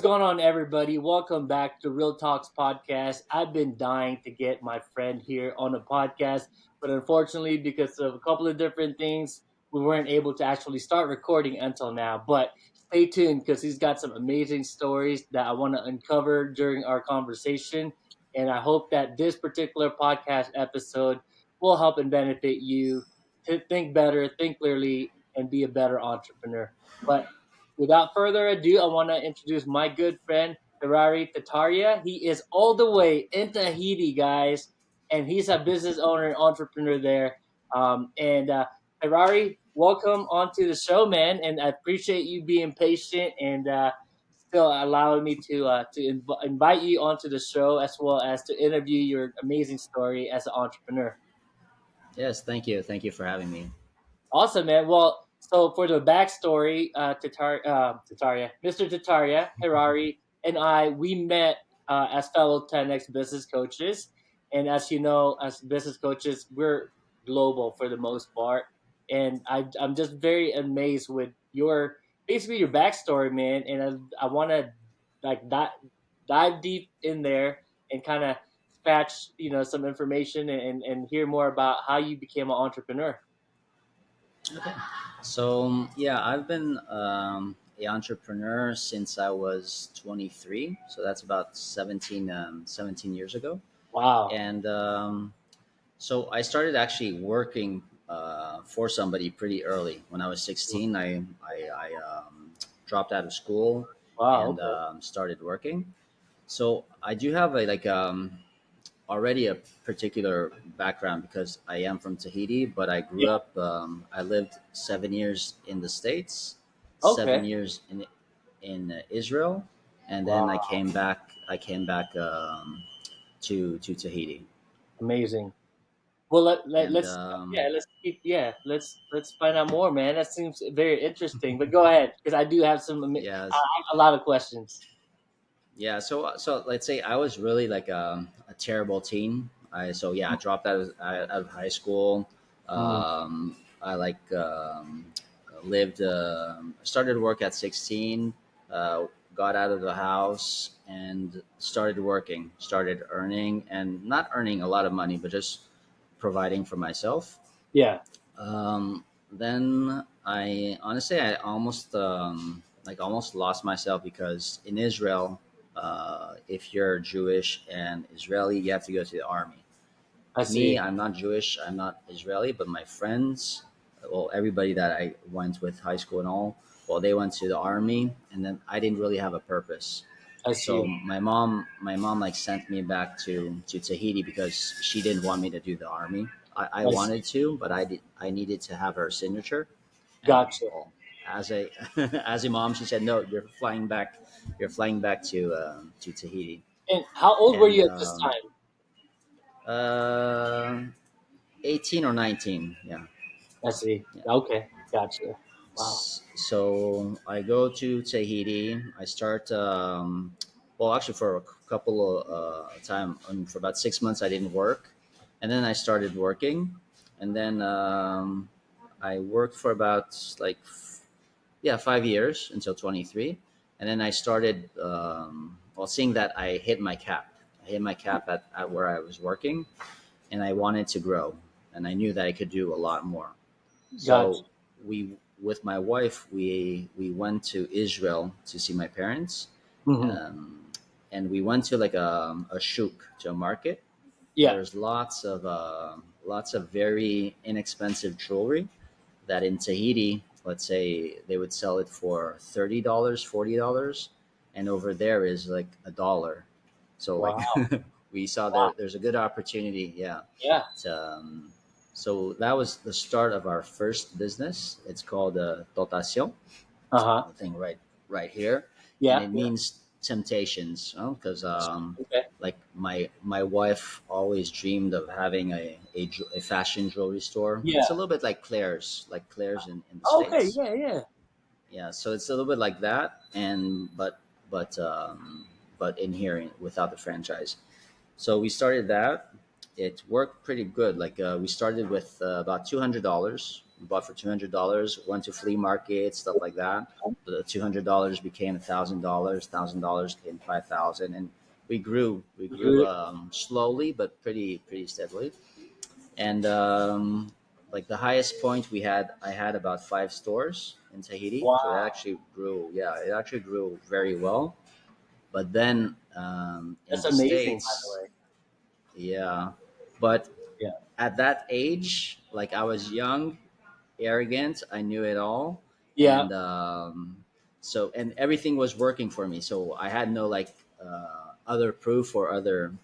going on, everybody? Welcome back to Real Talks Podcast. I've been dying to get my friend here on the podcast, but unfortunately, because of a couple of different things, we weren't able to actually start recording until now. But stay tuned because he's got some amazing stories that I want to uncover during our conversation. And I hope that this particular podcast episode will help and benefit you to think better, think clearly, and be a better entrepreneur. But without further ado, I want to introduce my good friend, Heirari Tataria. He is all the way in Tahiti, guys, and he's a business owner and entrepreneur there. And Heirari, welcome onto the show, man, and I appreciate you being patient and still allowing me to invite you onto the show as well as to interview your amazing story as an entrepreneur. Yes, thank you. Thank you for having me. Awesome, man. Well, so for the backstory, Mr. Tataria, Harari, and I, we met as fellow 10X business coaches. And as you know, as business coaches, we're global for the most part. And I'm just very amazed with basically your backstory, man. And I want to like dive deep in there and kind of scratch, some information and hear more about how you became an entrepreneur. Okay. So I've been an entrepreneur since I was 23. So that's about 17 years ago. Wow. And I started actually working for somebody pretty early. When I was 16, I dropped out of school Wow. and Okay. started working. So I do have already a particular background because I am from Tahiti, but I grew Yeah. up. I lived 7 years in the States, Okay. 7 years in Israel, and then I Wow. came back. I came back to Tahiti, Amazing. Well, and let's keep let's find out more, man. That seems very interesting. But go ahead, because I do have yes, a lot of questions. yeah. So let's say I was really like a terrible teen. I dropped out of high school. Mm, I lived started work at 16, got out of the house and started working, started earning, and not earning a lot of money, but just providing for myself. yeah, Then I almost lost myself because in Israel, if you're Jewish and Israeli, you have to go to the army. I Me, see. I'm not Jewish, I'm not Israeli, but my friends, well, everybody that I went with high school and all, well, they went to the army, and then I didn't really have a purpose. I So see. my mom like sent me back to Tahiti because she didn't want me to do the army. I I wanted see. to, but I needed to have her signature, and Gotcha. well, as a as a mom, she said, no, you're flying back to Tahiti, And how old were and you at this time? uh, 18 or 19, yeah. I see. Yeah. Okay. Gotcha. Wow. So I go to Tahiti. I start. Well, actually, for a couple of time, for about 6 months, I didn't work, and then I started working, and then I worked for about 5 years until 23, and then I started. Seeing that I hit my cap. I hit my cap at where I was working, and I wanted to grow, and I knew that I could do a lot more. Gotcha. So we, with my wife, we went to Israel to see my parents, Hmm. um, and we went to like a shuk, to a market. Yeah. There's lots of very inexpensive jewelry that in Tahiti, let's say they would sell it for $30, $40, and over there is like $1. So like Wow. we saw Wow. there's a good opportunity, yeah. Yeah. To, so that was the start of our first business. It's called Dotación, Uh huh. the thing right here, and Yeah. it Yeah. means temptations. Because Okay. like my wife always dreamed of having a fashion jewelry store. Yeah. It's a little bit like Claire's in the Okay. states. Yeah. Yeah. Yeah, so it's a little bit like that, and but in here without the franchise. So we started that, it worked pretty good. Like we started with about $200. We bought for $200. Went to flea market, stuff like that. The $200 became $1,000. $1,000 became 5,000, and we grew. We grew Good. slowly, but pretty steadily. And like the highest point we had, I had about 5 stores in Tahiti. So it Wow, actually grew. Yeah, it actually grew very well. But then in that's the amazing, by the states, way. yeah. But Yeah, at that age, like I was young, arrogant, I knew it all, yeah. and so and everything was working for me. So I had no like other proof or other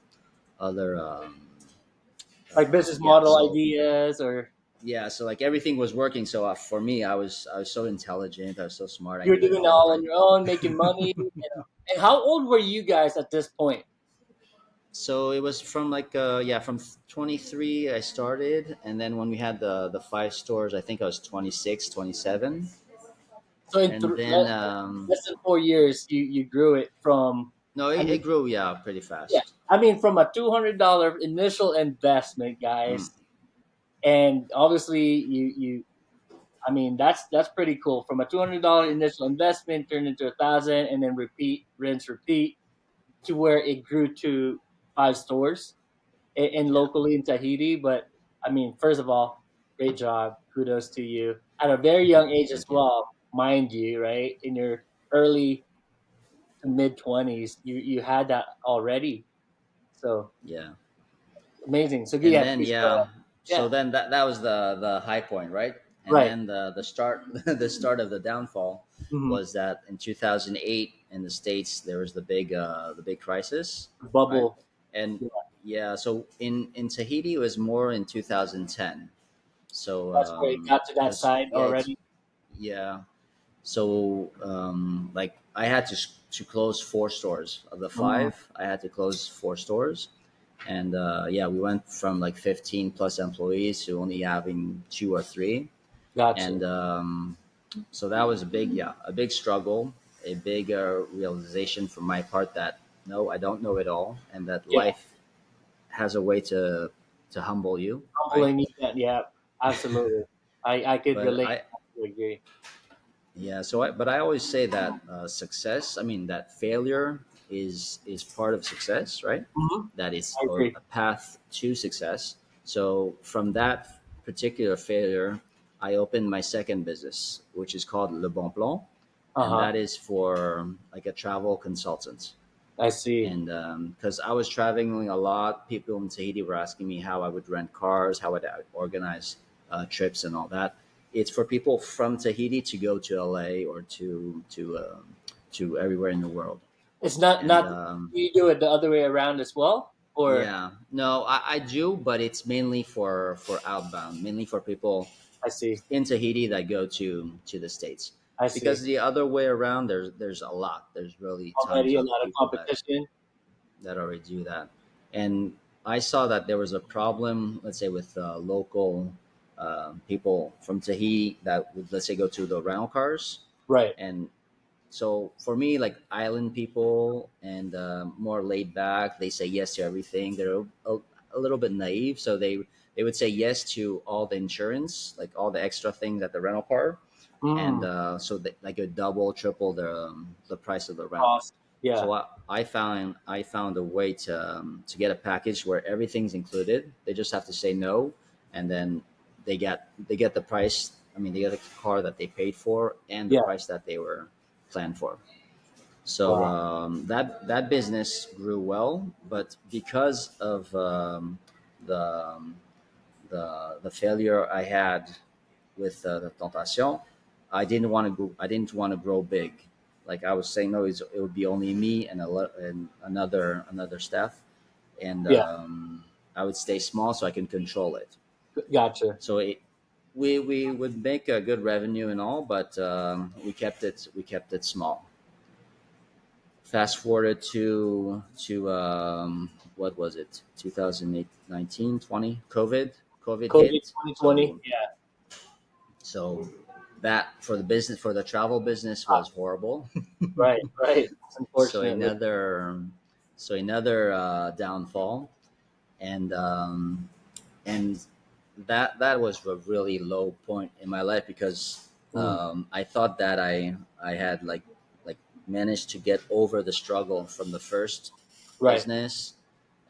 Like business yeah. model So ideas, or yeah, so like everything was working. So for me, I was so intelligent. I was so smart. I you're knew it doing it all. all on your own, making money. And how old were you guys at this point? So it was from like yeah, from 23 I started, and then when we had the 5 stores, I think I was 26, 27. So in And then less than 4 years, you grew it from. no, I it mean, grew, yeah, pretty yeah. fast. I mean, from a $200 initial investment, Mm, guys, and obviously you. I mean, that's pretty cool. From a $200 initial investment turned into 1,000, and then repeat, rinse, repeat, to where it grew to 5 stores and yeah, locally in Tahiti. But I mean, first of all, great job. Kudos to you at a very young age as thank you. well, mind you. Right in your early to mid 20s, you had that already. So Yeah. amazing. So And yeah, then please go ahead. yeah, Yeah, so then that was the high point, right? And right. then the start the start of the downfall Hmm. was that in 2008 in the states there was the big crisis, right? Bubble. And Yeah, yeah, so in Tahiti it was more in 2010. So that's where it got to that because side yeah, it's already. yeah. So like I had to close 4 stores of the Mm, 5. I had to close 4 stores, and yeah, we went from like 15 plus employees to only having 2 or 3, gotcha. and so that was a big, yeah, a big struggle, a big realization from my part that no, I don't know it all, and that Yeah, life has a way to humble you, right? humbling. Yeah, absolutely. I could But relate. I I agree. Yeah, so but I always say that success, I mean that failure is part of success, right? Hmm. That is I or agree. a path to success. So from that particular failure, I opened my second business, which is called Le Bon Plan, Uh and huh. that is for like a travel consultant. I see. And because I was traveling a lot, people in Tahiti were asking me how I would rent cars, how would I organize trips, and all that. It's for people from Tahiti to go to LA or to everywhere in the world. It's not And not. You do it the other way around as well, or yeah, no, I do, but it's mainly for outbound, mainly for people I see. in Tahiti that go to the states. I see. Because the other way around, there's a lot. There's really tons Already a of lot of people competition. that already do that. And I saw that there was a problem, let's say, with local people from Tahiti that would, let's say, go to the rental cars. Right. And so for me, like island people and more laid back, they say yes to everything. They're a little bit naive, so they would say yes to all the insurance, like all the extra things at the rental car, and Mm, so they, like a double, triple the price of the rental. cost. Yeah. So I found a way to get a package where everything's included. They just have to say no, and then they get the price. I mean, they get the car that they paid for and the Yeah. price that they were planned for. So Wow. that business grew well, but because of the the failure I had with the tentation, I didn't want to grow big. Like I was saying, no, it would be only me and and another staff, and Yeah. I would stay small so I can control it. Gotcha. So we would make a good revenue and all, but we kept it small. Fast forward to what was it, 2008, 19, 20, COVID COVID hit. 2020. So Yeah. so that for the business, for the travel business, was horrible. Right. Right. so Unfortunately. another so another downfall. and and that was a really low point in my life because Mm. I thought that I had like managed to get over the struggle from the first Right. business,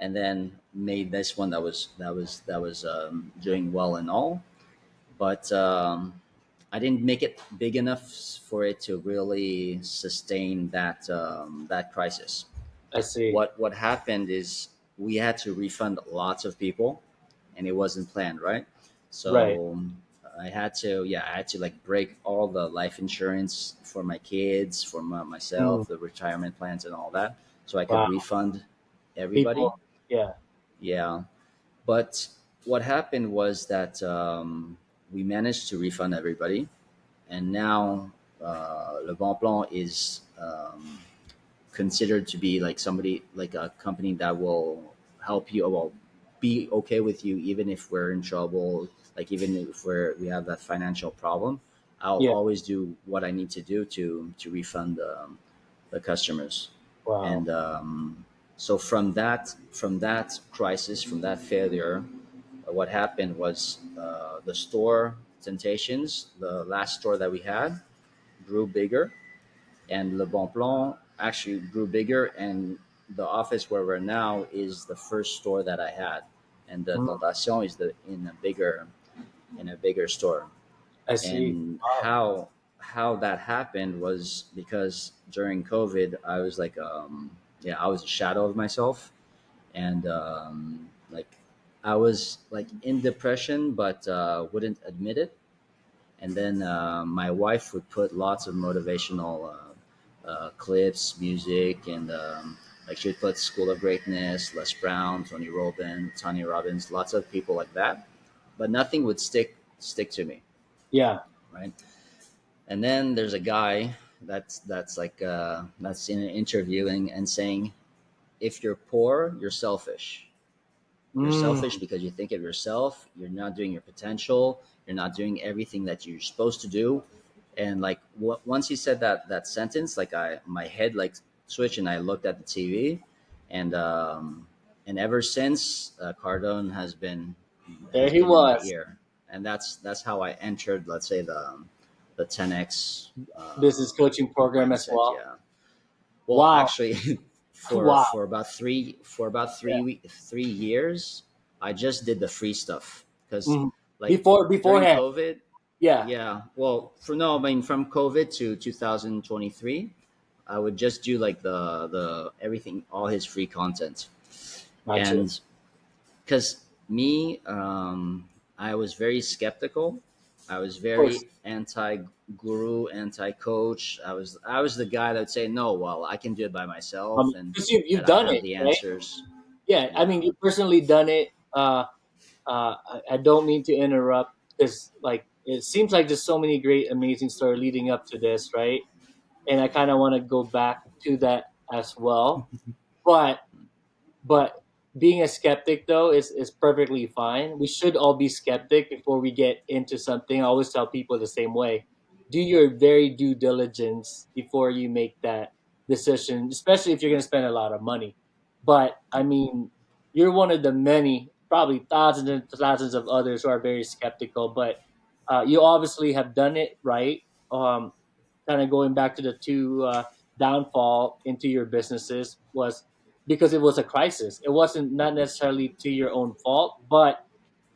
and then made this one that was doing well and all, but I didn't make it big enough for it to really sustain that crisis. I see. What happened is we had to refund lots of people, and it wasn't planned, right? Right. So I had to like break all the life insurance for my kids, for Mm. myself, the retirement plans, and all that, so I could Wow. refund People. everybody. Yeah. Yeah, but what happened was that we managed to refund everybody, and now Le Bon Plan is considered to be like somebody like a company that will help you, well, be okay with you even if we're in trouble, like even if we have that financial problem. I'll Yeah. always do what I need to do to refund the customers. Wow. And so from that crisis, from that failure, what happened was the store Temptations, the last store that we had, grew bigger, and Le Bon Plan actually grew bigger. And the office where we're now is the first store that I had, and the Mm. Tentation is the in a bigger store. I see. And Wow. how that happened was because during COVID, I was like, yeah, I was a shadow of myself, and like I was like in depression, but wouldn't admit it. And then my wife would put lots of motivational clips, music, and like she would put School of Greatness, Les Brown, Tony Robbins, lots of people like that, but nothing would stick to me, Yeah. right? And then there's a guy that's like that's in an interviewing and saying, if you're poor, you're selfish. You're selfish Mm. because you think of yourself. You're not doing your potential. You're not doing everything that you're supposed to do. And like once he said that sentence, like I my head like switched, and I looked at the TV, and ever since Cardone There has he been in my was. ear, and that's how I entered, let's say, the 10x Business coaching program as mindset. well. Yeah. Well, Wow. actually, Wow. for about Yeah. 3 years, I just did the free stuff because, Mhm. like, during Beforehand. COVID, Yeah. yeah. Well, for no, I mean, from COVID to 2023, I would just do like the everything, all his free content, Gotcha. Of and because me, I was very skeptical. I was course. very anti guru, anti coach. I was the guy that would say, no, well, I can do it by myself, and Because you've that I done have it, the right? answers. Yeah. I Yeah. mean, you've personally done it. I don't mean to interrupt because, like, it seems like there's so many great, amazing stories leading up to this, right? And I kind of want to go back to that as well. But But being a skeptic though is perfectly fine. We should all be skeptic before we get into something. I always tell people the same way. Do your very due diligence before you make that decision, especially if you're going to spend a lot of money. But I mean, you're one of the many, probably thousands and thousands of others who are very skeptical. But you obviously have done it right. Kind of going back to the two downfall into your businesses was because it was a crisis. It wasn't not necessarily to your own fault, but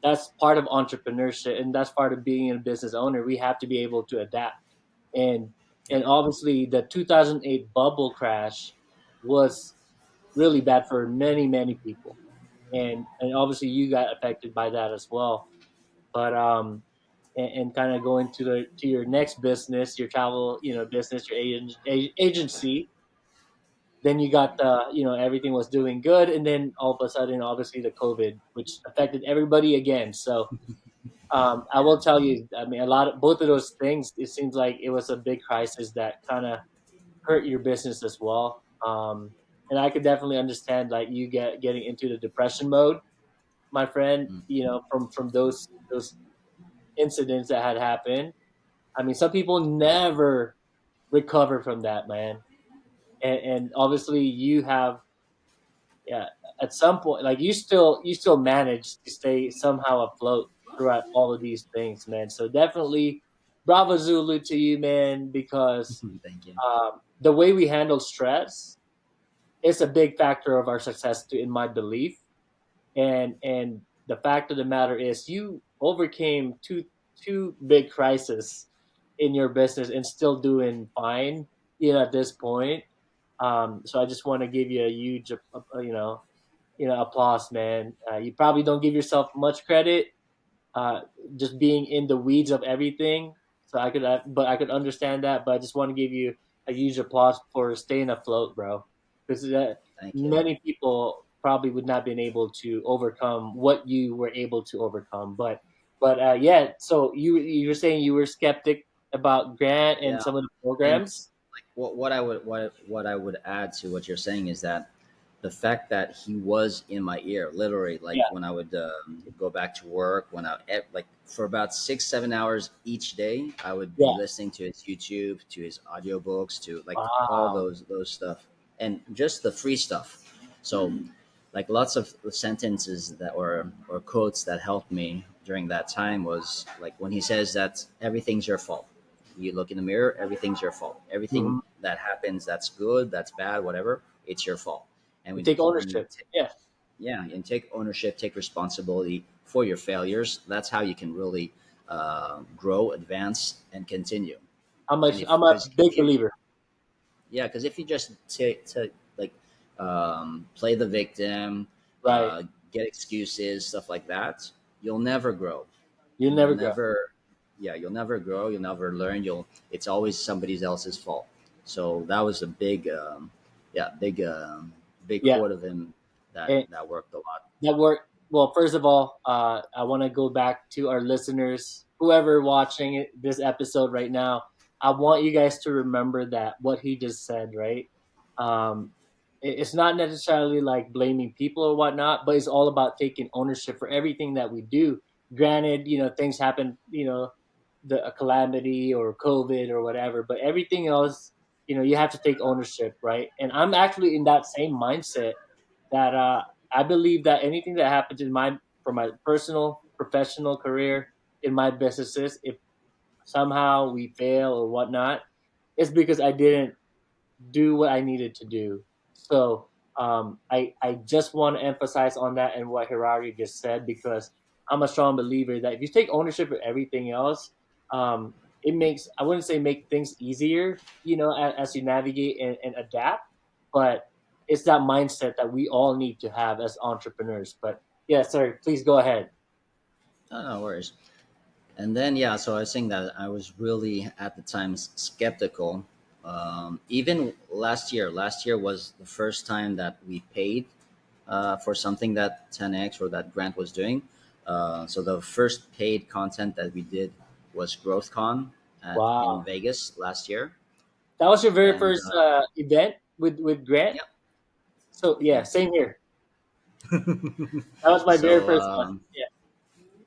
that's part of entrepreneurship and that's part of being a business owner. We have to be able to adapt. And and obviously the 2008 bubble crash was really bad for many people. And obviously you got affected by that as well. But and kind of going to your next business, your travel, business, your agency. Then you got the, everything was doing good, and then all of a sudden, obviously, the COVID, which affected everybody again. So I Yeah. will tell you, I mean, a lot of both of those things. It seems like it was a big crisis that kind of hurt your business as well. And I could definitely understand like you getting into the depression mode, my friend. Mm. From those incidents that had happened. I mean, some people never recover from that, man. And obviously, you have, yeah. at some point, like you still manage to stay somehow afloat throughout all of these things, man. So definitely, bravo Zulu to you, man, because Thank you. the way we handle stress is a big factor of our success, too, in my belief. And the fact of the matter is, you overcame two big crises in your business and still doing fine, at this point. So I just want to give you a huge, applause, man. You probably don't give yourself much credit, uh, just being in the weeds of everything. So but I could understand that. But I just want to give you a huge applause for staying afloat, bro. Because Thank you. many people probably would not have been able to overcome what you were able to overcome. But yeah. So you were saying you were skeptic about Grant and Yeah, some of the and programs. like what I would add to what you're saying is that the fact that he was in my ear, literally, like Yeah, when I would go back to work, like for about 6 7 hours each day, I would yeah. be listening to his YouTube, to his audiobooks, to like all Wow. those stuff, and just the free stuff. So like lots of sentences that or quotes that helped me during that time was like when he says that everything's your fault. You look in the mirror, everything's your fault. Everything Hmm. that happens, that's good, that's bad, whatever, it's your fault. And You take when ownership. Yeah. yeah, and take ownership, take responsibility for your failures. That's how you can really grow, advance, and continue. And I'm if a because big if you believer. yeah, because if you just like play the victim, Right. get excuses, stuff like that, you'll never grow. You You'll never grow. never, yeah, you'll never grow. You'll never learn. It's always somebody else's fault. So that was a big, yeah, big Yeah. quote of him And that worked a lot. that work. Well, first of all, I want to go back to our listeners, whoever watching this episode right now. I want you guys to remember that what he just said, right? Um, it's not necessarily like blaming people or whatnot, but it's all about taking ownership for everything that we do. Granted, things happen, a calamity or COVID or whatever, but everything else, you have to take ownership, right? And I'm actually in that same mindset that I believe that anything that happens for my personal, professional career, in my businesses, if somehow we fail or whatnot, it's because I didn't do what I needed to do. So I just want to emphasize on that and what Hirari just said, because I'm a strong believer that if you take ownership of everything else, it makes, I wouldn't say make things easier, as you navigate and adapt, but it's that mindset that we all need to have as entrepreneurs. But yeah, sir, please go ahead. No, no worries. And then yeah, so I was saying that I was really at the time skeptical. Even last year was the first time that we paid for something that 10x or that Grant was doing. So the first paid content that we did was GrowthCon in Wow, Vegas last year, that was your very and first event with Grant. yeah, So yeah, yeah. same here. That was my very So first one. Yeah.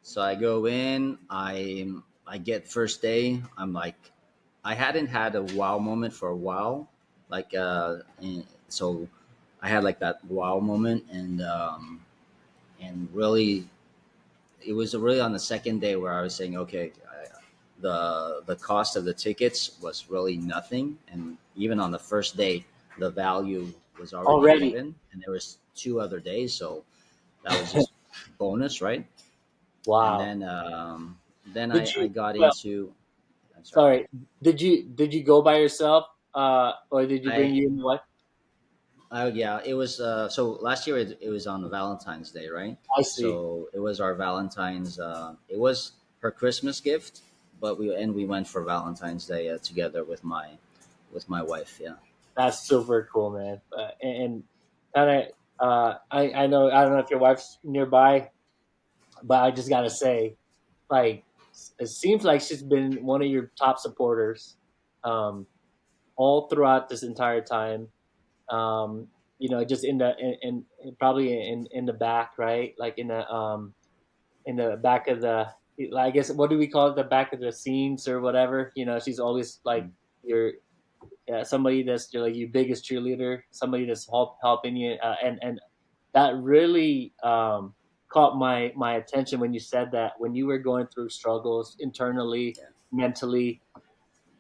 so I go in, I get first day. I'm like, I hadn't had a wow moment for a while, like so I had like that wow moment, and really it was really on the second day where I was saying, okay, the cost of the tickets was really nothing, and even on the first day, the value was already Already. given, and there was 2 other days, so that was just bonus, right? And Wow. then Did I you? got Well, into. I'm sorry. sorry. Did you go by yourself, or did you bring I you in what? Yeah, it was so last year it was on Valentine's Day, right? I see. So it was our Valentine's. It was her Christmas gift, but we went for Valentine's Day together with my wife. Yeah. That's super cool, man. And kind of, I know, I don't know if your wife's nearby, but I just gotta say, like, it seems like she's been one of your top supporters, um, all throughout this entire time. Um, just in probably in the back, right? Like in the back of the, I guess, what do we call it, the back of the scenes or whatever. She's always like Mhm. your, somebody that's your, like, your biggest cheerleader, somebody that's helping you, and that really caught my attention when you said that when you were going through struggles internally, Yeah, mentally,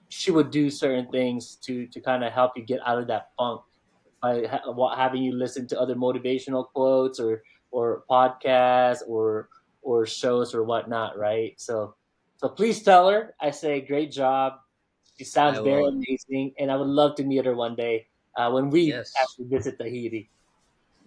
she would do certain things to kind of help you get out of that funk by having you listen to other motivational quotes or podcasts or shows or whatnot, right? So please tell her I say great job. She sounds I very will. amazing, and I would love to meet her one day when we Yes. actually visit Tahiti.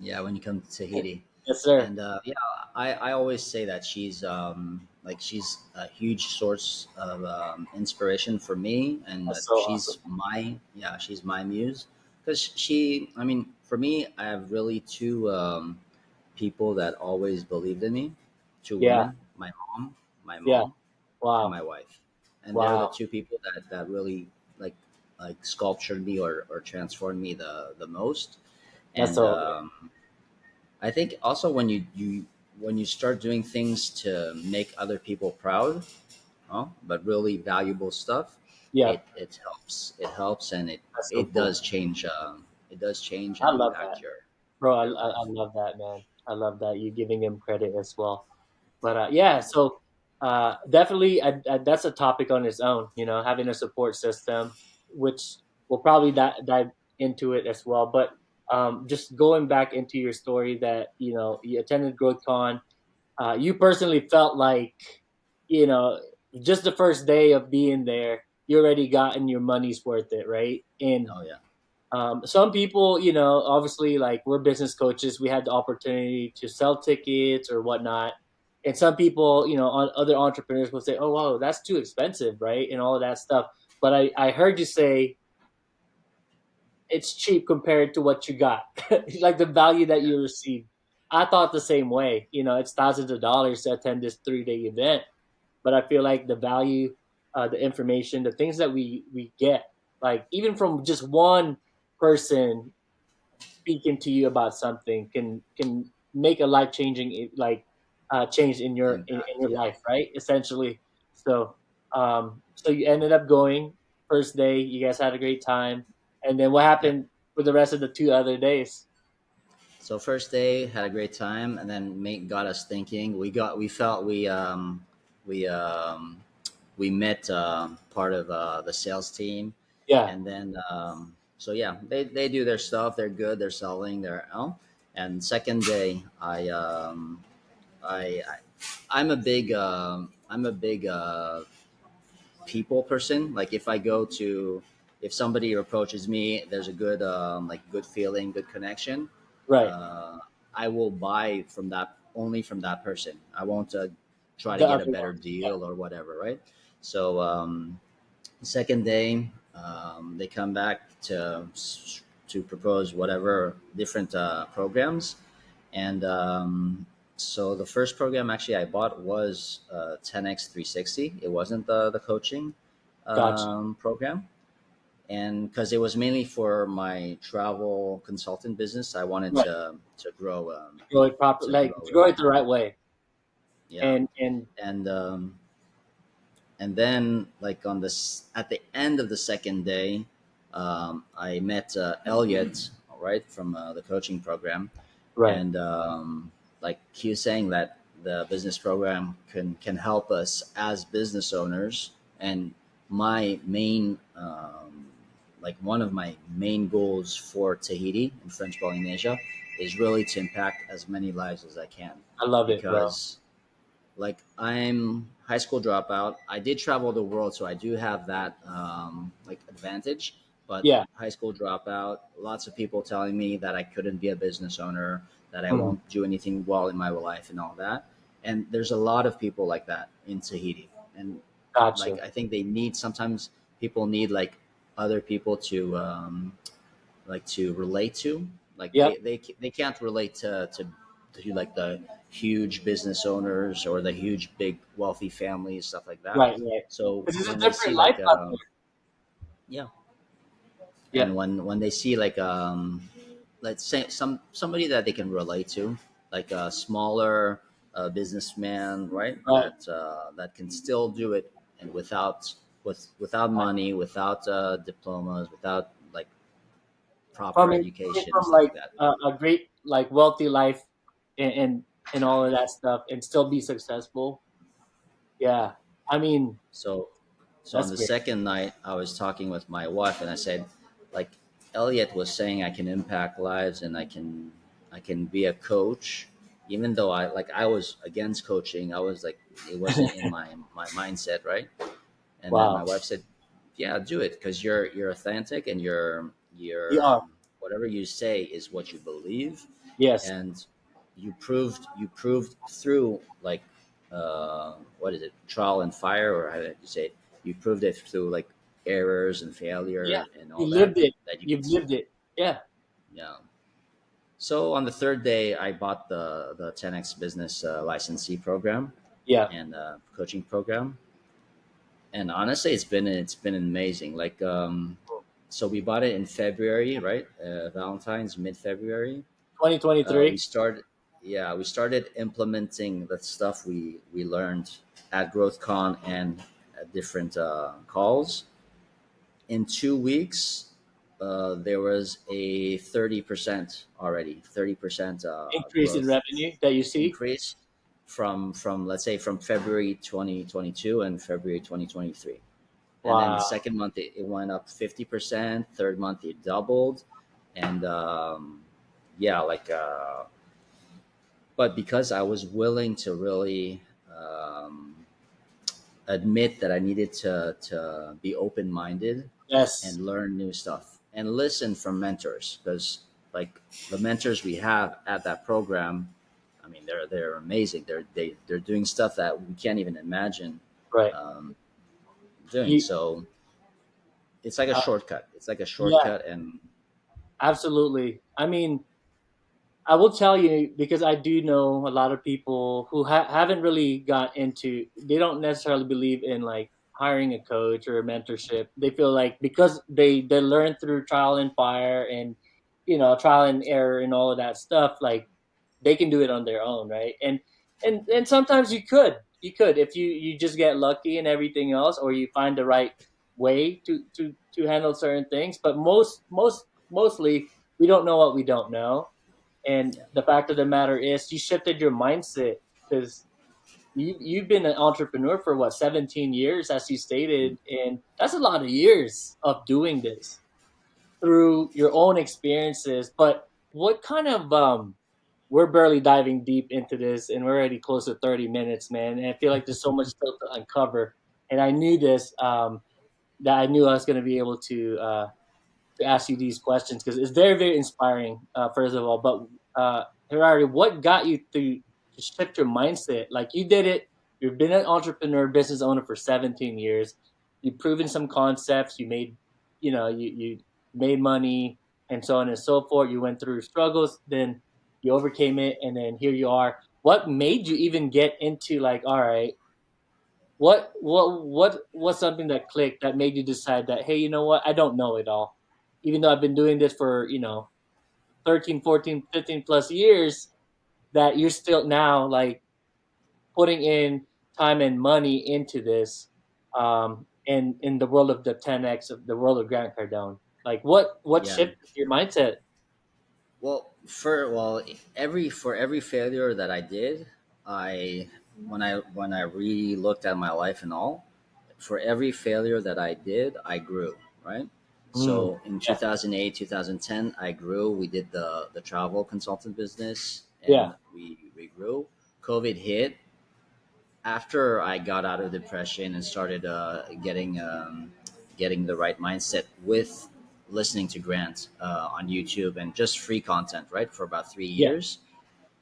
Yeah, when you come to Tahiti. Yes, sir. And yeah, I always say that she's a huge source of inspiration for me, and That's so awesome. she's my muse. Because she, I mean, for me, I have really two people that always believed in me, two Yeah, women, my yeah. mom, and Wow, my wife, and they're the wow. two people that really like sculptured me or transformed me the most. That's And so. I think also when you start doing things to make other people proud, but really valuable stuff, Yeah, it helps, and that's so it cool. does change. It does change I and love that, impact bro. your I life. love that, man. I love that you giving him credit as well. But yeah, so definitely that's a topic on its own. You know, having a support system, which we'll probably dive into it as well. But just going back into your story that you attended GrowthCon, you personally felt like you know just the first day of being there, you already gotten your money's worth it, right? And Oh yeah, some people, obviously, like we're business coaches, we had the opportunity to sell tickets or whatnot. And some people, other entrepreneurs will say, "Oh, wow, that's too expensive," right? And all of that stuff. But I heard you say it's cheap compared to what you got, like the value that yeah, you received. I thought the same way. It's thousands of dollars to attend this 3-day event, but I feel like the value, the information, the things that we get, like even from just one person speaking to you about something can make a life changing change in in impact. your Yeah, life, right? Essentially. So you ended up going first day. You guys had a great time, and then what yeah. happened for the rest of the 2 other days? So first day had a great time, and then mate got us thinking. We felt we we met part of the sales team, Yeah, and then so yeah, they do their stuff. They're good. They're selling. They're and second day, I I'm a big people person. Like if I go to if somebody approaches me, there's a good good feeling, good connection. right. Uh, I will buy from that only from that person. I won't try to The get a other better ones, yeah, deal or whatever, right? So second day, they come back to propose whatever different programs, and so the first program actually I bought was 10x 360. It wasn't the coaching gotcha. program, and because it was mainly for my travel consultant business, I wanted Right, to grow grow it proper, to like grow to it. grow it the right way, Yeah, and and and then like at the end of the second day, I met Elliot, all right, from the coaching program, right. and like he was saying that the business program can help us as business owners, and my main like one of my main goals for Tahiti in French Polynesia is really to impact as many lives as I can, I love it, bro. because like I'm high school dropout. I did travel the world, so I do have that like advantage. But Yeah. high school dropout, lots of people telling me that I couldn't be a business owner, that I Mhm. won't do anything well in my life, and all that. And there's a lot of people like that in Tahiti, and like Gotcha. I think they need sometimes people need like other people to relate to. Like Yep. they can't relate to like the huge business owners or the huge big wealthy families, stuff like that. Right, right. So Because it's a when they different see life like out there. yeah, and Yep. when they see like let's say somebody that they can relate to, like a smaller businessman, right, Right. that can still do it, and without without Right. money, without diplomas, without like proper coming education and from stuff like like that. a great like wealthy life and, and and all of that stuff and still be successful. Yeah, I mean So, so on that's the great. second night, I was talking with my wife, and I said, like, Elliot was saying, I can impact lives, and I can be a coach, even though I was against coaching. I was like, it wasn't in my mindset, right? And then my Wow, wife said, yeah, do it because you're authentic, and you you're are. whatever you say is what you believe, Yes, and you proved through like what is it, trial and fire, or how do you say it? You proved it through like errors and yeah, failure and all you that, lived it. that you can. You've lived it. Yeah, Yeah. So on the third day, I bought the 10x business licensee program yeah. and coaching program, and honestly, it's been amazing. Like, so we bought it in February, right? Valentine's, mid February. We 2023. started, yeah, we started implementing the stuff we learned at GrowthCon and at different calls. In 2 weeks, there was a 30% already, 30% Increase in growth revenue that you see. increase from let's say from February 2022 and February 2023. And then the Wow. second month it went up 50%. Third month it doubled, and yeah, like but because I was willing to really admit that I needed to be open minded Yes. and learn new stuff and listen from mentors, because like the mentors we have at that program, I mean they're amazing. They're doing stuff that we can't even imagine Right. um, doing. You. So it's like a shortcut. It's like a Yeah. shortcut, and Absolutely. I mean, I will tell you because I do know a lot of people who haven't really got into. They don't necessarily believe in like hiring a coach or a mentorship. They feel like because they learn through trial and fire and trial and error and all of that stuff. Like they can do it on their own, right? And sometimes you could if you just get lucky and everything else, or you find the right way to handle certain things. But mostly we don't know what we don't know, and yeah, the fact of the matter is, you shifted your mindset because you've been an entrepreneur for what 17 years, as you stated, and that's a lot of years of doing this through your own experiences. But what kind of we're barely diving deep into this, and we're already close to 30 minutes, man. And I feel like there's so much still to uncover. And I knew this, that I knew I was going to be able to ask you these questions because it's very, very inspiring, first of all. But Hirari, what got you to shift your mindset? Like you did it. You've been an entrepreneur, business owner for 17 years. You've proven some concepts. You made, you made money and so on and so forth. You went through struggles, then you overcame it, and then here you are. What made you even get into like, all right, what was something that clicked that made you decide that, hey, you know what, I don't know it all, even though I've been doing this for 13, 14, 15 plus years, that you're still now like putting in time and money into this, in the world of the 10x, of the world of Grant Cardone. Like what yeah. shifted your mindset? Well, every for every failure that I did, I when I re looked at my life and all, for every failure that I did, I grew, right? Mm, So in yeah, 2008, 2010, I grew. We did the travel consultant business, yeah, and we grew. COVID hit. After I got out of depression and started getting the right mindset with listening to Grant on YouTube and just free content, right, for about three yeah, years,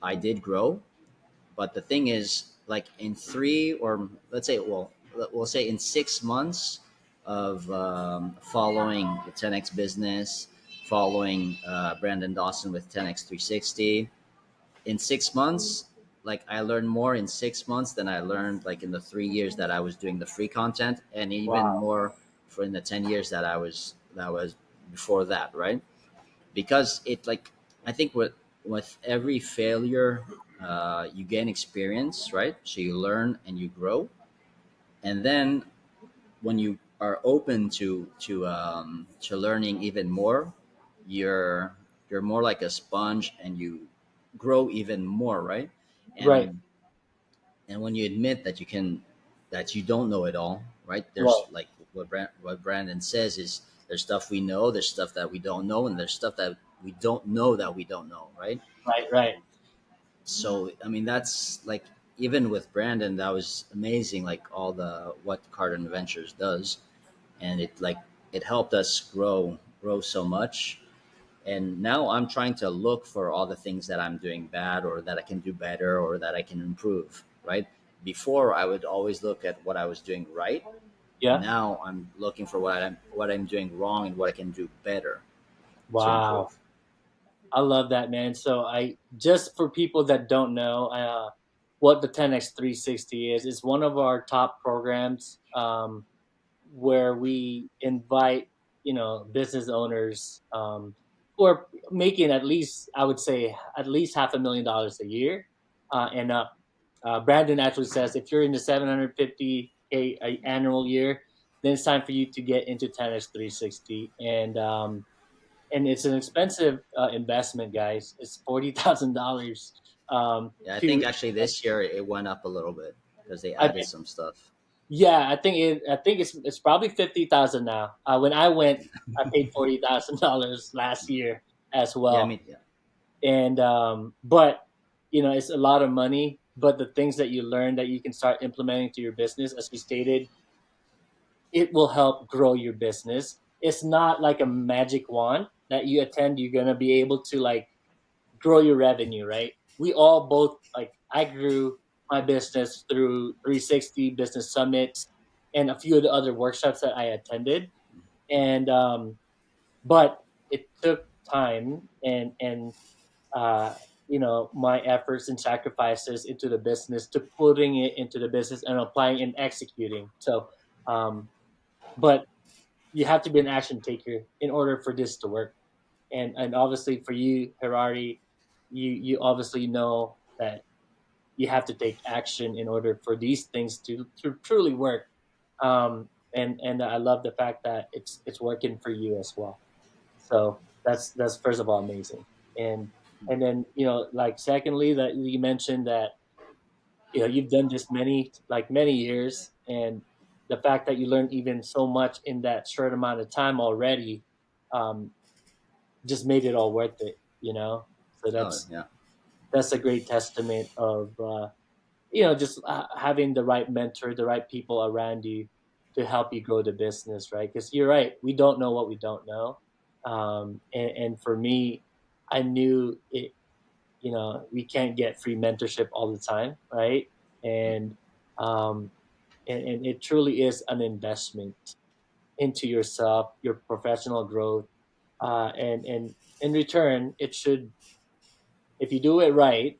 I did grow. But the thing is, like in three, or let's say, well, we'll say in 6 months of following the 10x business, following Brandon Dawson with 10x 360, in 6 months, like I learned more in 6 months than I learned like in the 3 years that I was doing the free content, and even wow, more for in the 10 years that was before that, right? Because it like, I think with every failure, you gain experience, right? So you learn and you grow, and then when you are open to learning even more, you're you're more like a sponge and you grow even more, right? Right. And when you admit that you don't know it all, right? Right. There's like what Brandon says is there's stuff we know, there's stuff that we don't know, and there's stuff that we don't know that we don't know, right? Right. Right. So I mean that's like, even with Brandon, that was amazing, like all the what Cardin Ventures does, and it helped us grow so much. And now I'm trying to look for all the things that I'm doing bad or that I can do better or that I can improve, right? Before I would always look at what I was doing right, and Yeah. now I'm looking for what I'm doing wrong and what I can do better to Wow. improve. I love that, man. So I just for people that don't know what the 10x 360 is, it's one of our top programs where we invite business owners who are making at least, I would say, at least $500,000 a year and up. Brandon actually says if you're in the 750K annual year, then it's time for you to get into 10x 360 and it's an expensive investment, guys. It's $40,000 Yeah, I think to. actually this year it went up a little bit because they I added some stuff. Yeah, I think it's probably 50,000 now. When I went, I paid $40,000 last year as Yeah, I well, mean, yeah. and but it's a lot of money. But the things that you learn that you can start implementing to your business, as we stated, it will help grow your business. It's not like a magic wand that you attend. You're gonna be able to like grow your revenue, right? We all both like I grew my business through 360 business summits and a few of the other workshops that I attended. And but it took time and uh, my efforts and sacrifices into the business to putting it into the business and applying and executing. So, um, but you have to be an action taker in order for this to work. And obviously for you, Harari, you obviously know that you have to take action in order for these things to truly work. And I love the fact that it's working for you as well. So that's first of all amazing. And then like secondly that you mentioned that you've done this many years, and the fact that you learned even so much in that short amount of time already um, just made it all worth it. So Oh, that's yeah. that's a great testament of just having the right mentor, the right people around you to help you grow the business, right? Because you're right, we don't know what we don't know. And for me, I knew it. We can't get free mentorship all the time, right? And um, and it truly is an investment into yourself, your professional growth, and in return, it should, if you do it right,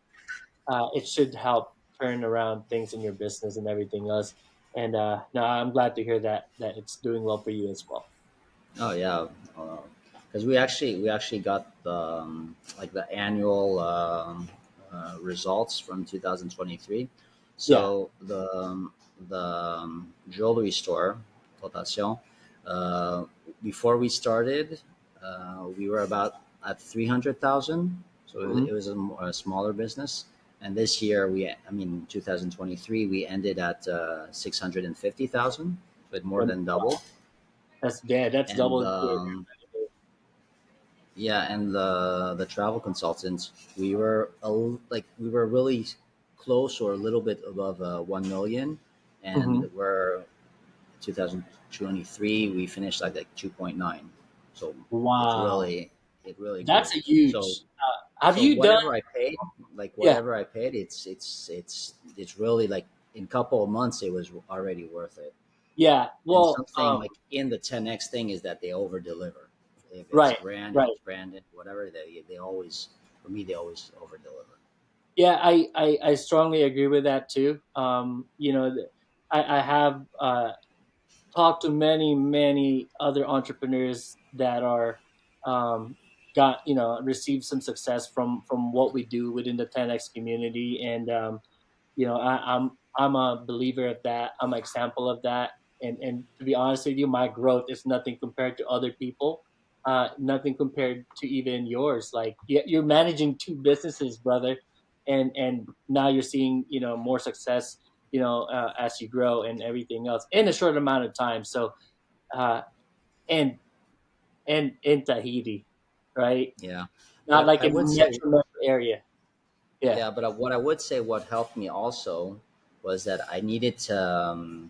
it should help turn around things in your business and everything else. And no, I'm glad to hear that it's doing well for you as well. Oh yeah, because we actually got the like the annual results from 2023. Yeah. So the jewelry store, Rotation, before we started, we were about at 300,000. So Hmm. it was a smaller business. And this year, I mean, 2023, we ended at 650,000, so it more And than doubled. that's And double your yeah, and the travel consultants, we were really close or a little bit above 1 million, revenue. and we're 2023 we finished like 2.9, so it's Wow, really it really grew. that's a So huge. Have so you done? whatever I paid, like Yeah, whatever I paid, it's really like in a couple of months it was already worth it. yeah. And Well, something like in the 10x thing is that they over deliver. If it's right, brand, if right. it's branded, whatever, they always, for me, they always over deliver. Yeah, I strongly agree with that too. I have talked to many other entrepreneurs that are um, got received some success from what we do within the 10x community, and I'm a believer of that. I'm an example of that, and to be honest with you, my growth is nothing compared to other people. nothing compared to even yours. Like you're managing two businesses, brother, and now you're seeing more success, as you grow and everything else in a short amount of time. So uh, and in Tahiti, right? Yeah, Not but like I in would the say, metro area. Yeah. yeah, but what I would say, what helped me also was that I needed to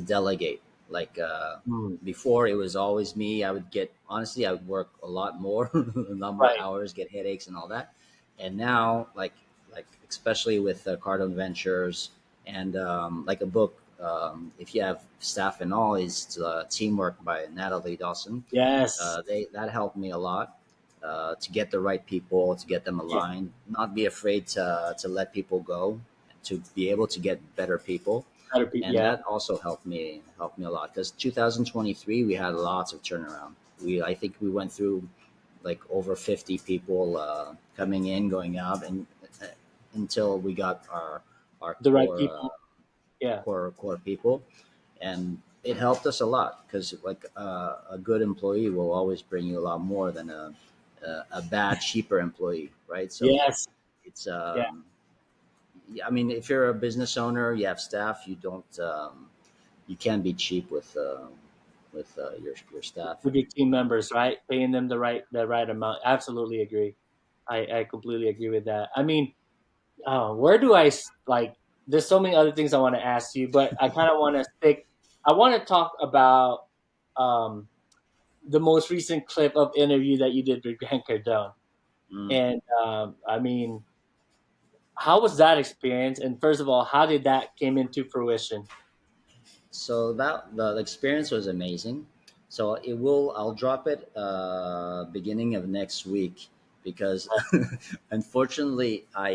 delegate. Like Mm, before, it was always me. I would get honestly, I would work a lot more, a lot more right. hours, get headaches and all that. And now, like especially with Cardone Ventures and like a book, if you have staff and all, is Teamwork by Natalie Dawson. Yes. They that helped me a lot to get the right people, to get them Yeah. aligned, not be afraid to let people go, to be able to get better people, Better people. and Yeah. that also helped me a lot because 2023 we had lots of turnaround. I think we went through like over 50 people coming in, going out, and uh, until we got our The right people. Yeah. core people, and it helped us a lot because like a good employee will always bring you a lot more than a bad cheaper employee, right? So Yes. it's Yeah. yeah, I mean, if you're a business owner, you have staff, you can't be cheap with your staff. With your team members, right? Paying them the right amount. Absolutely agree. I completely agree with that. I mean, where do like? There's so many other things I want to ask you, but I kind of want to stick. I want to talk about um, the most recent clip of interview that you did with Grant Cardone, Mm. and I mean, how was that experience? And first of all, how did that came into fruition? So that the experience was amazing. So I'll drop it beginning of next week because unfortunately I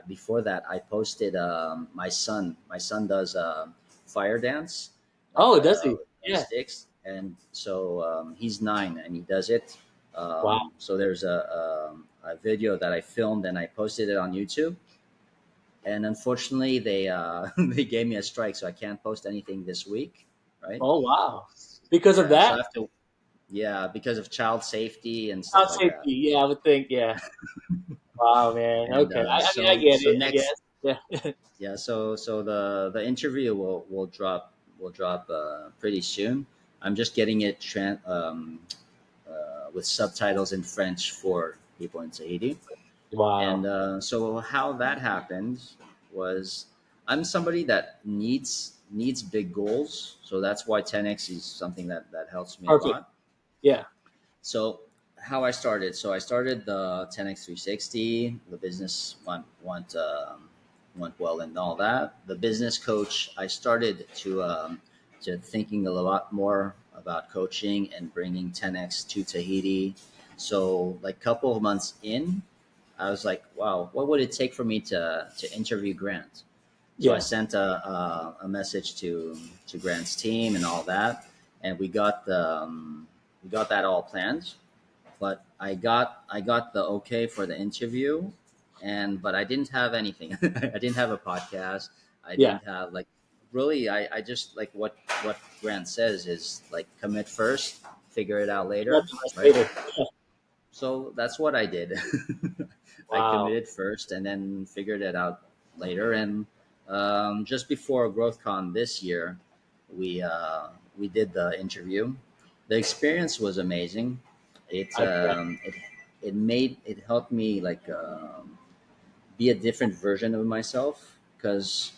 before that I posted my son does fire dance like Oh, does he? on Yeah. sticks, and so he's 9 and he does it. Wow. So there's a video that I filmed and I posted it on YouTube, and unfortunately they gave me a strike, so I can't post anything this week, right? Oh, wow. Because of Yeah, so that, I have to, yeah, because of child safety and stuff child like that. safety. Yeah, I would think. Yeah. Wow, man. And Okay. I mean, I so get so it. I next, guess. Yeah. yeah, so the interview will drop pretty soon. I'm just getting it with subtitles in French for people in Tahiti. And Wow. so how that happened was I'm somebody that needs big goals. So that's why 10x is something that helps me a Perfect. lot. Yeah. So how I started. So I started the 10x 360. The business went well and all that. The business coach. I started to thinking a lot more about coaching and bringing 10x to Tahiti. So like couple of months in, I was like, wow, what would it take for me to interview Grant? So I Yeah. sent a message to Grant's team and all that, and we got that all planned. But I got the okay for the interview, and but I didn't have anything. I didn't have a podcast. I Yeah. didn't have like really. I just like what Grant says is like commit first, figure it out Got later, the rest right? later. Yeah. So that's what I did. I Wow. committed first and then figured it out later. And just before GrowthCon this year, we uh, we did the interview. The experience was amazing. It I bet. um, it it helped me like be a different version of myself because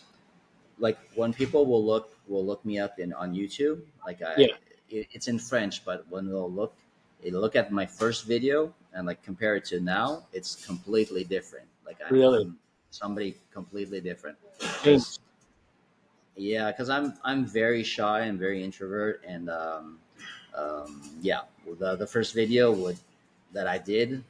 like when people will look me up in on YouTube, like Yeah. it's in French, but when they look at my first video and like compare it to now, it's completely different. Like Really I'm somebody completely different because changed. yeah, because I'm very shy and very introvert, and yeah, the first video would that I did,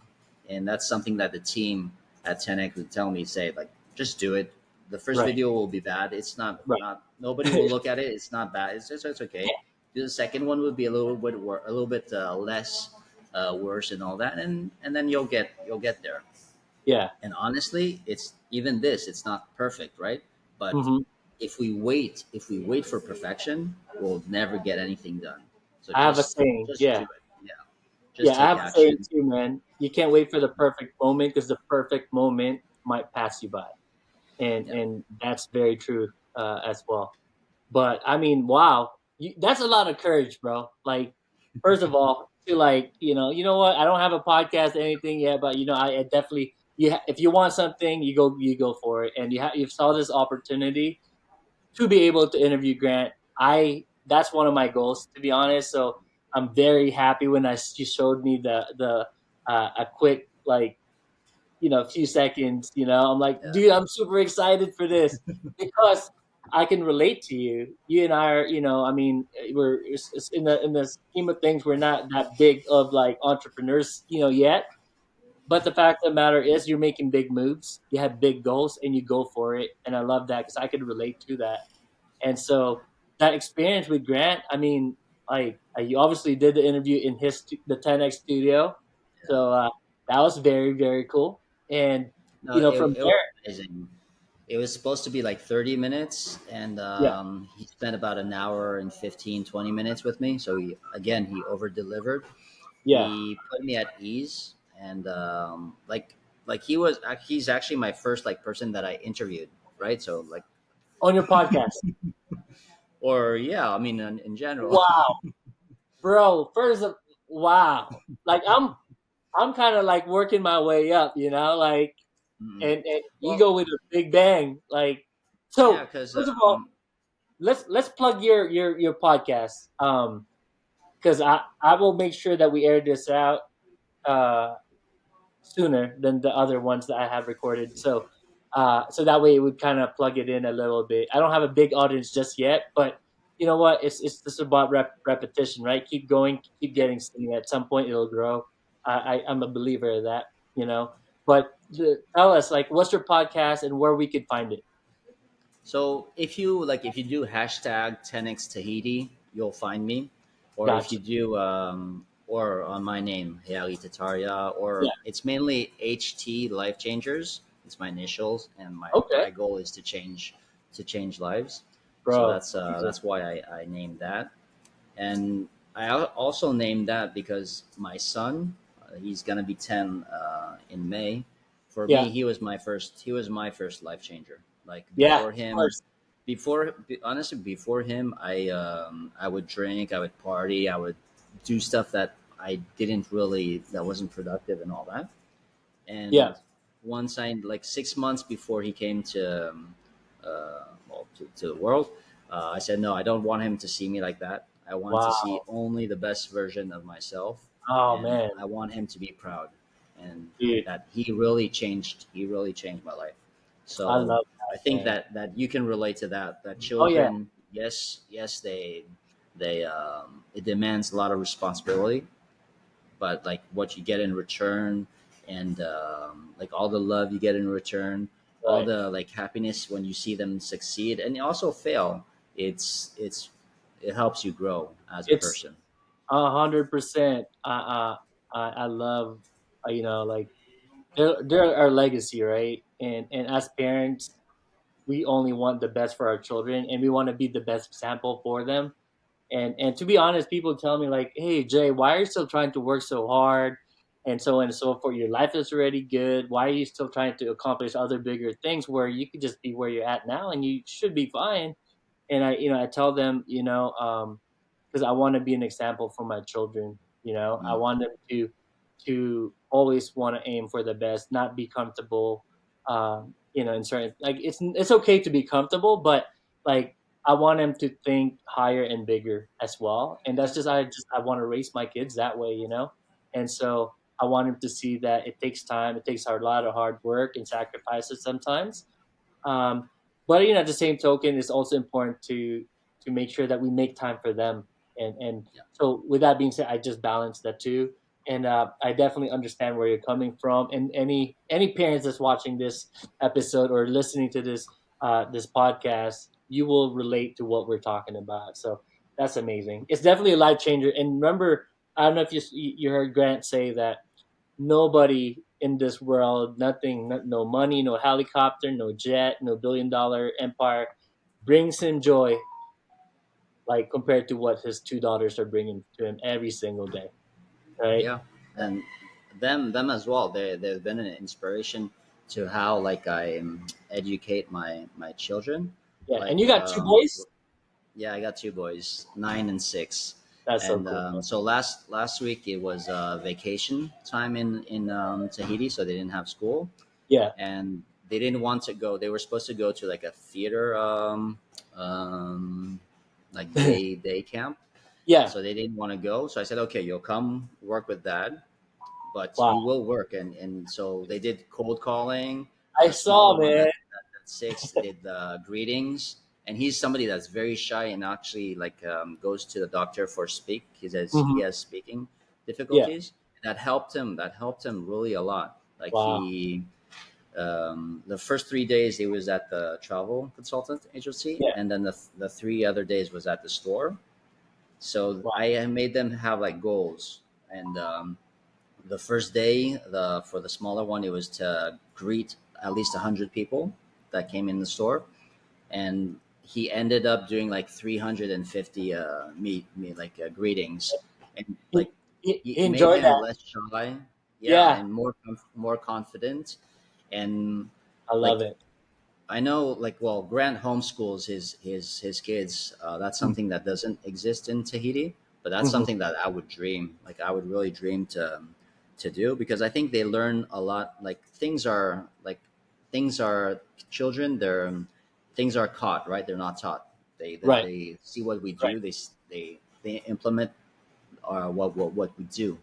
and that's something that the team at 10x would tell me, say like, just do it. The first Right. video will be bad. It's Right. not nobody will look at it. It's not bad. It's okay. The second one would be a little bit less worse and all that, and then you'll get there. Yeah. And honestly, it's even this. It's not perfect, right? But Hmm. if we wait for perfection, we'll never get anything done. So I have a just saying. just do Yeah. it. Yeah. Yeah, Just I take have a saying action. too, man. You can't wait for the perfect moment because the perfect moment might pass you by, Yeah. and that's very true as well. But I mean, wow, that's a lot of courage, bro. Like, first of all, to like, you know what? I don't have a podcast or anything yet, but I definitely if you want something, you go for it, and you saw this opportunity to be able to interview Grant. I That's one of my goals, to be honest. So I'm very happy when you showed me the a quick like few seconds. I'm like, Yeah. dude, I'm super excited for this because I can relate to you. You and I are, I mean, it's in the scheme of things, we're not that big of like entrepreneurs, yet. But the fact of the matter is, you're making big moves. You have big goals, and you go for it. And I love that because I could relate to that. And so that experience with Grant, I mean, like you obviously did the interview in the 10x studio, Yeah. so that was very very cool. And No, from it was there, amazing. It was supposed to be like 30 minutes, and yeah, he spent about an hour and 15, 20 minutes with me. So he over delivered. yeah, He put me at ease, and like he's actually my first like person that I interviewed, right? So like, on your podcast. or yeah, I mean in general. Wow, bro. Wow, like I'm kind of like working my way up, like Mm. and you Well, go with a big bang, like yeah, so. because First of all, let's plug your podcast, because I will make sure that we air this out uh sooner than the other ones that I have recorded. So that way it would kind of plug it in a little bit. I don't have a big audience just yet, but you know what? It's just about repetition, right? Keep going, keep yeah. getting seen. At some point, it'll grow. I'm a believer of that, you know. But tell us, like, what's your podcast and where we could find it? So if you do hashtag 10x Tahiti, you'll find me. Or if you Gotcha. do or on my name, Heirari Tataria, Yeah. or it's mainly HT Life Changers. It's my initials, and Okay, my goal is to change lives. So bro. Amazing. that's why I named that. And also named that because my son, he's gonna be 10 in May. For Yeah. me, he was my first life changer. Like Yeah. before Of him, course. honestly, before him, I would drink, I would party, I would do stuff that I didn't really that wasn't productive and all that. Yeah. And once I like 6 months before he came to to the world, I said no, I don't want him to see me like that. I want to see Wow. only the best version of myself, Oh and man, I want him to be proud, and dude, that he really changed. He really changed my life. I So love I that, think man. that you can relate to that. That Oh yeah. children, yes, they it demands a lot of responsibility, but like what you get in return, and like all the love you get in return, all Right. the like happiness when you see them succeed and also fail, it's it helps you grow as a It's person. 100%. I love, like they're our legacy, right? And as parents, we only want the best for our children, and we want to be the best example for them. And to be honest, people tell me like, "Hey Jay, why are you still trying to work so hard?" And so on and so forth. Your life is already good. Why are you still trying to accomplish other bigger things where you could just be where you're at now and you should be fine? And I tell them, because I want to be an example for my children. I Mm. want them to always want to aim for the best, not be comfortable. In certain, like, it's okay to be comfortable, but like I want them to think higher and bigger as well. And that's I want to raise my kids that way, And so I want them to see that it takes time, it takes a lot of hard work and sacrifices sometimes, um, but at the same token, it's also important to make sure that we make time for them. And Yeah. so, with that being said, I just balance that too. And I definitely understand where you're coming from. And any parents that's watching this episode or listening to this podcast, you will relate to what we're talking about. So that's amazing. It's definitely a life changer. And remember, I don't know if you heard Grant say that nobody in this world, nothing, no money, no helicopter, no jet, no billion-dollar empire brings him joy like compared to what his two daughters are bringing to him every single day. right? Yeah, and them as well. They've been an inspiration to how like I educate my children. Yeah, and Like you got two boys. yeah, I got two boys, 9 and 6, That's so and cool, man. so last week it was vacation time in Tahiti, so they didn't have school, Yeah. and they didn't want to go. They were supposed to go to like a theater um, like day camp, Yeah. so they didn't want to go. So I said, okay, you'll come work with dad, but Wow. you will work. And so they did cold calling. I The smaller saw, one, man. that 6, did the greetings. And he's somebody that's very shy and actually like goes to the doctor for speak. He Hmm. has speaking Yeah. difficulties. That helped him. That helped him really a lot. Like Wow. he, the first 3 days he was at the travel consultant agency, Yeah. and then the 3 other days was at the store. So Wow. I made them have like goals, and the first day, the for the smaller one, it was to greet at least 100 people that came in the store, and he ended up doing like 350 me like greetings, and He, like he it made enjoyed him that. less shy, yeah, Yeah. and more confident, and I love like it. I know, like, well, Grant homeschools his kids. That's something that doesn't exist in Tahiti, but that's Mm-hmm. something that I would dream. Like, I would really dream to do, because I think they learn a lot. Like, things are children. Things are caught, right? They're not taught. Right. They see what we Right. do. They implement what we do,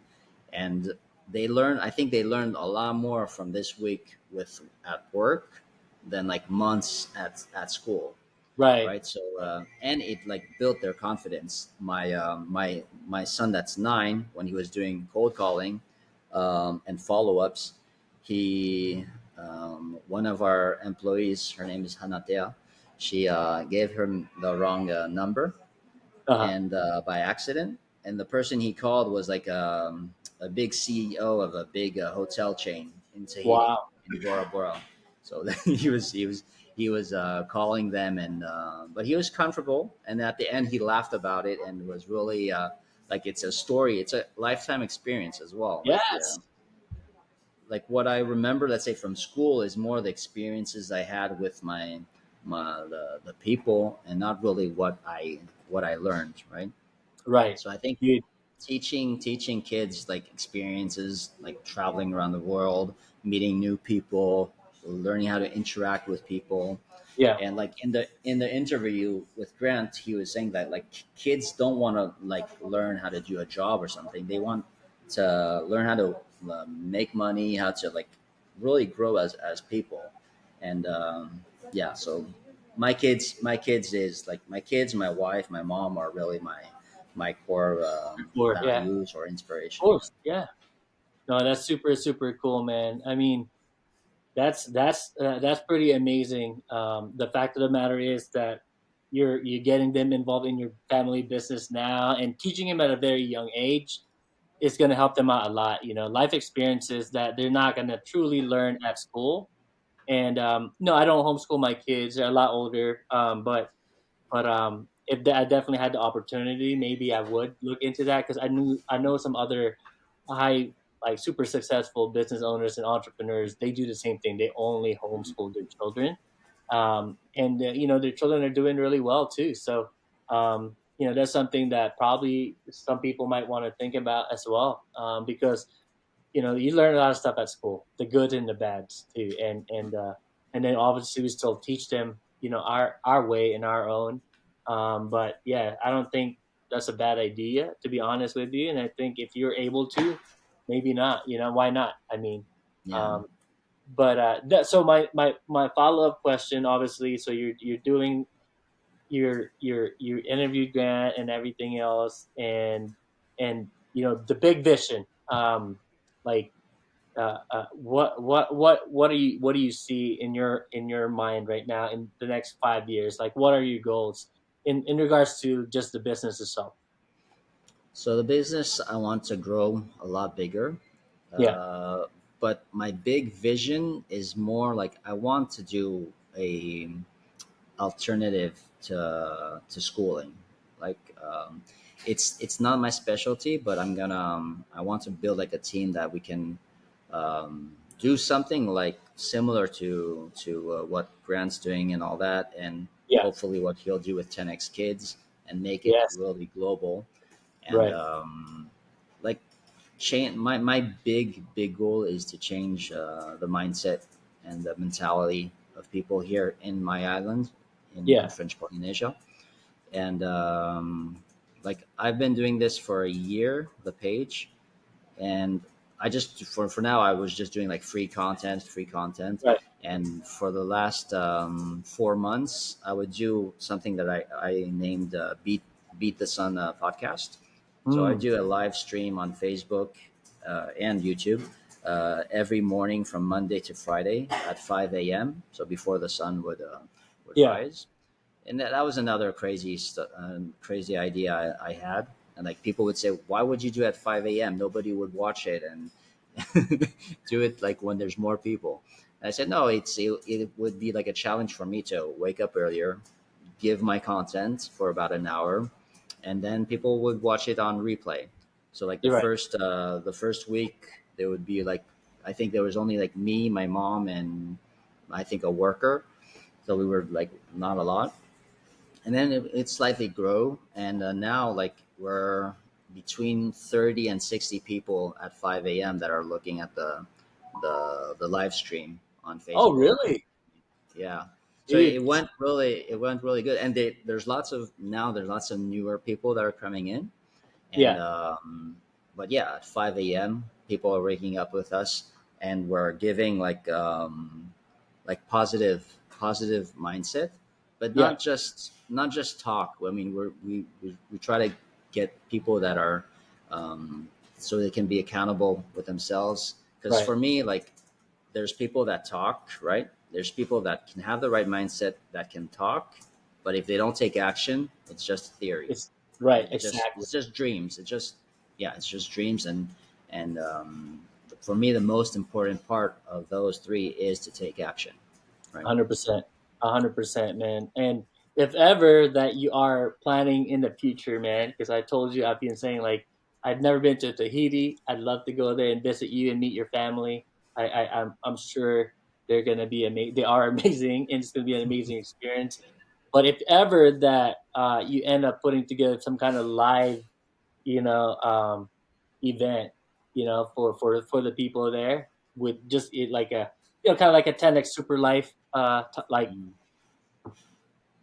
and they learn. I think they learned a lot more from this week with at work than like months at school, Right. right? So and it like built their confidence. My son that's 9, when he was doing cold calling and follow-ups, he one of our employees, her name is Hanatea, she gave him the wrong number, Uh-huh. and by accident. And the person he called was like a big CEO of a big hotel chain in Tahiti, Wow. in Bora Bora. So he was calling them, and but he was comfortable. And at the end, he laughed about it and was really like, it's a story. It's a lifetime experience as well. Yes. Like what I remember, let's say from school, is more the experiences I had with the people, and not really what I learned, right? Right. So I think Dude. teaching kids like experiences, like traveling around the world, meeting new people, learning how to interact with people. Yeah. And like in the interview with Grant, he was saying that like kids don't want to like learn how to do a job or something. They want to learn how to make money, how to like really grow as people. And yeah, so my kids is like my kids, my wife, my mom are really my core Or yeah. Of values or inspiration. course. Yeah. No, that's super super cool, man. I mean, that's pretty amazing. The fact of the matter is that you're getting them involved in your family business now and teaching them at a very young age is going to help them out a lot. You know, life experiences that they're not going to truly learn at school. And no, I don't homeschool my kids; they're a lot older. But if I definitely had the opportunity, maybe I would look into that because I know some other high like super successful business owners and entrepreneurs. They do the same thing. They only homeschool their children, and you know their children are doing really well too. So you know that's something that probably some people might want to think about as well, because you know you learn a lot of stuff at school, the good and the bads too, and then obviously we still teach them you know our way and our own. But yeah, I don't think that's a bad idea, to be honest with you, and I think if you're able to, maybe not, you know, why not? I mean, Yeah. um but so my follow-up question, obviously, so you're doing your interview grant and everything else, and you know the big vision, like what do you see in your mind right now in the next 5 years? Like, what are your goals in regards to just the business itself? So the business, I want to grow a lot bigger, Yeah. uh, but my big vision is more like I want to do a alternative to schooling. Like it's not my specialty, but I want to build like a team that we can do something like similar to what Grant's doing and all that, and Yeah. hopefully what he'll do with 10x Kids and make it Yes. really global. And Right. like change my big goal is to change the mindset and the mentality of people here in my island in Yeah. French Polynesia. And like I've been doing this for a year, the page, and I just for now I was just doing like free content, Right. and for the last 4 months I would do something that I named Beat the Sun podcast. So I Mm. do a live stream on Facebook and YouTube every morning from Monday to Friday at 5 a.m. So before the sun would Yeah. rise, and that was another crazy idea I had. And like people would say, why would you do it at 5 a.m.? Nobody would watch it, and do it like when there's more people. And I said, no, it would be like a challenge for me to wake up earlier, give my content for about an hour, and then people would watch it on replay. So like You're right. the first week there would be like, I think there was only like me, my mom, and I think a worker. So we were like not a lot, and then it slightly grow, and now like we're between 30 and 60 people at 5 a.m. that are looking at the live stream on Oh, Facebook. really? Yeah, so Dude. it went really good, and there's lots of newer people that are coming in, and Yeah. but yeah, at 5 a.m. people are waking up with us, and we're giving like positive mindset, but Yeah. not just talk. I mean, we try to get people that are so they can be accountable with themselves. Because Right. for me, like there's people that talk, right? There's people that can have the right mindset that can talk, but if they don't take action, it's just theory, It's right. right? Exactly. It's just dreams. It's just yeah, it's just dreams. And for me, the most important part of those three is to take action, right? 100%. 100%, man. And if ever that you are planning in the future, man, because I told you I've been saying like I've never been to Tahiti. I'd love to go there and visit you and meet your family. I'm sure they're gonna be amazing. They are amazing, and it's gonna be an amazing experience. But if ever that you end up putting together some kind of live, you know, event, for the people there with just it like a kind of like a 10x super life, like Mm.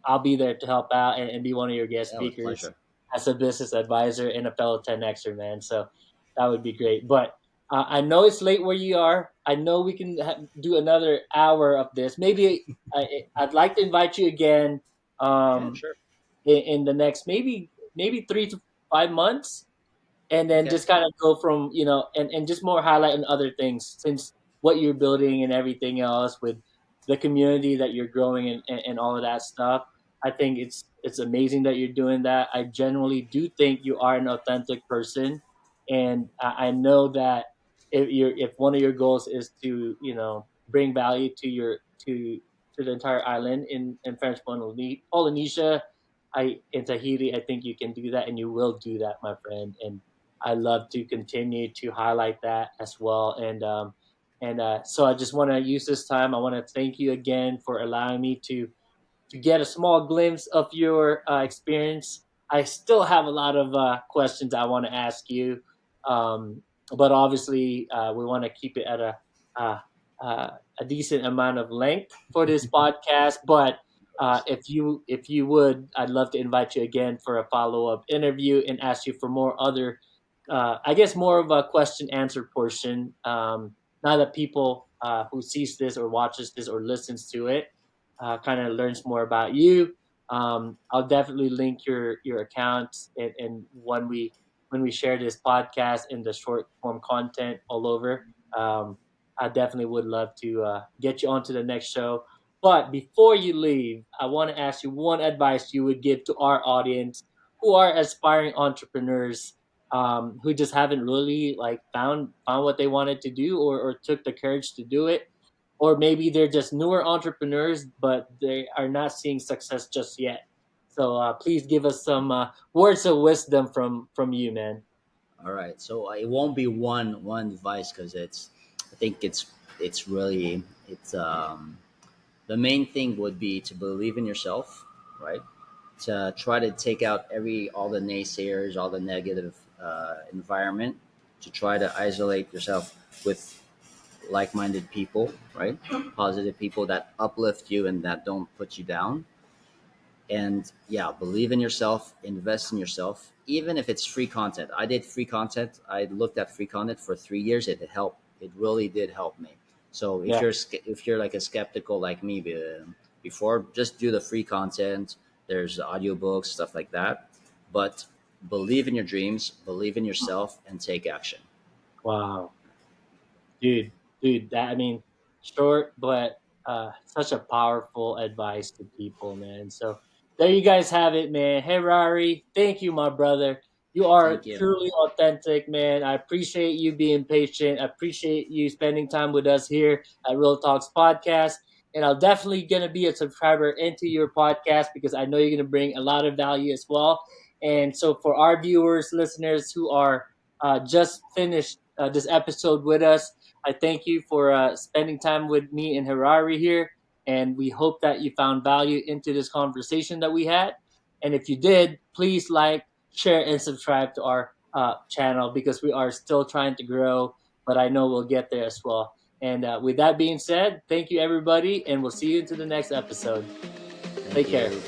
I'll be there to help out and be one of your guest Yeah, with speakers pleasure. as a business advisor and a fellow 10xer, man. So that would be great. But I know it's late where you are. I know we can do another hour of this. Maybe I'd like to invite you again, Yeah, um, sure. in the next maybe 3 to 5 months, and then Okay. just kind of go from and just more highlighting other things since what you're building and everything else with the community that you're growing and all of that stuff. I think it's amazing that you're doing that. I generally do think you are an authentic person, and I know that if one of your goals is to bring value to the entire island in French Polynesia, I in Tahiti, I think you can do that, and you will do that, my friend. And I love to continue to highlight that as well. And so I just want to use this time. I want to thank you again for allowing me to get a small glimpse of your experience. I still have a lot of questions I want to ask you, um, but obviously we want to keep it at uh, a decent amount of length for this podcast. But Of course. if you would, I'd love to invite you again for a follow up interview and ask you for more other, I guess more of a question answer portion. Now that people who sees this or watches this or listens to it kind of learns more about you. I'll definitely link your accounts and when we share this podcast and the short form content all over. I definitely would love to get you onto the next show. But before you leave, I want to ask you one advice you would give to our audience who are aspiring entrepreneurs, who just haven't really like found what they wanted to do or took the courage to do it, or maybe they're just newer entrepreneurs but they are not seeing success just yet. So please give us some words of wisdom from you, man. All right, so it won't be one advice because I think it's really it's the main thing would be to believe in yourself, right? To try to take out every all the naysayers, all the negative environment, to try to isolate yourself with like-minded people, right? Positive people that uplift you and that don't put you down. And yeah, believe in yourself, invest in yourself, even if it's free content. I did free content. I looked at free content for 3 years. It helped. It really did help me. So Yeah. if you're like a skeptical like me before, just do the free content. There's audiobooks, stuff like that. But believe in your dreams, believe in yourself, and take action. Wow. Dude, dude, that I mean, short but such a powerful advice to people, man. So there you guys have it, man. Hey, Rari, thank you, my brother. You are Thank you. truly authentic, man. I appreciate you being patient. I appreciate you spending time with us here at Real Talks Podcast. And I'll definitely gonna be a subscriber into your podcast because I know you're gonna bring a lot of value as well. And so for our viewers, listeners who are just finished this episode with us, I thank you for spending time with me and Heirari here, and we hope that you found value into this conversation that we had. And if you did, please like, share, and subscribe to our channel because we are still trying to grow, but I know we'll get there as well. And with that being said, thank you everybody, and we'll see you into the next episode. Thank Take care. you.